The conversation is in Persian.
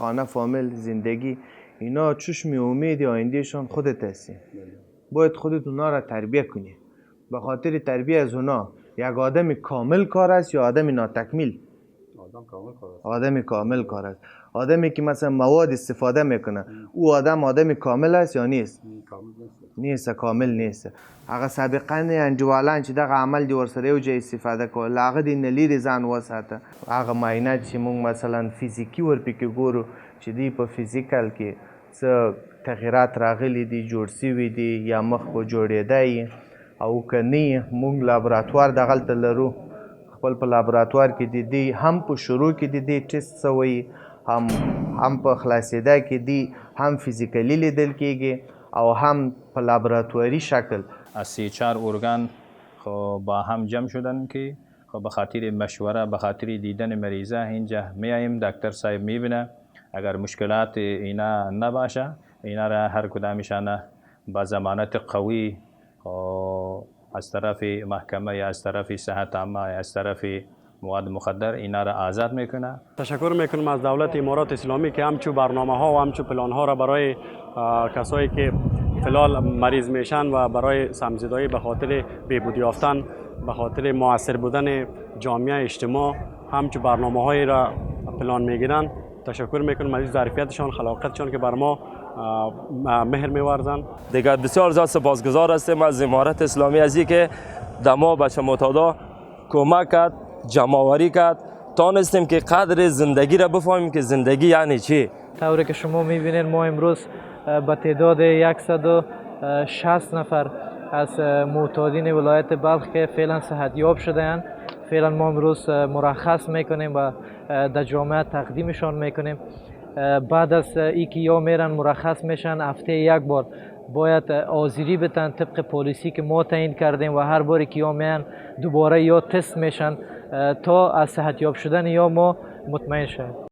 خانه، فامیل، زندگی، اینا چشم امید آیندهشان خودت هستی. باید خودت اونا را تربیه کنی. به خاطر تربیه از اونا یک آدم کامل کار است یا آدم ناتکمیل؟ آدم کامل کار است. آدمی که مثلا مواد استفاده میکنه، او آدم کامل است یا نیست؟ نیست، کامل نیست. هغه سابقه انجوالان چې دغه عمل دی ورسره یو ځای استفاده کول، هغه دی نه لرې ځان وساته. هغه معاینات چې موږ مثلا فزیکي ورپکې ګورو چې دی په فزیکل کې څه تغییرات راغلي دي، جوړ سوي دي یا مخ په جوړېدی، او که نه موږ لابراتوار دغلته لرو، خپل په لابراتوار کې د دې هم په شروع کې د دې ټیسټ شوی، هم په خلاصېدا کې دی هم فیزیکلی لیدل کېږي او هم په لابراتواری شکل. از 3-4 ارگان خب با هم جمع شدن که خب به خاطر مشوره، به خاطر دیدن مریضه اینجا میاییم، دکتر صاحب میبینه. اگر مشکلات اینا نباشه، اینا را هر کدامشان با ضمانت قوی از طرف محکمه یا از طرف صحت عامه یا از طرف مواد مخدر اینا را آزاد میکنه. تشکر میکنم از دولت امارات اسلامی که همچو برنامه ها و همچو پلان ها را برای کسایی که فلال مریض میشن و برای سمزدایی به خاطر بهبودی یافتن، به خاطر موثر بودن جامعه اجتماع همچو برنامه هایی را پلان میگیرن. تشکر میکنم از ظرفیتشان، خلاقیتشان که بر ما مهر میورزن. دیگر بسیار زیاد سپاسگزار هستیم از امارت اسلامی از اینکه دما به معتادا کمک کرد، جمع‌آوری کرد، تانستیم که قدر زندگی را بفهمیم که زندگی یعنی چی. طوری که شما میبینید ما امروز با تعداد 160 نفر از معتادین ولایت بلخ که فعلا صحتیاب شده‌اند، فعلا ما امروز مرخص میکنیم و در جامعه تقدیمشان میکنیم. بعد از اینکه یا میرن مرخص میشن، هفته یک بار باید آذری بتن طبق پالیسی که ما تعیین کردیم و هر باری که یا میان دوباره یا تست میشن تا از صحتیاب شدن یا ما مطمئن شد.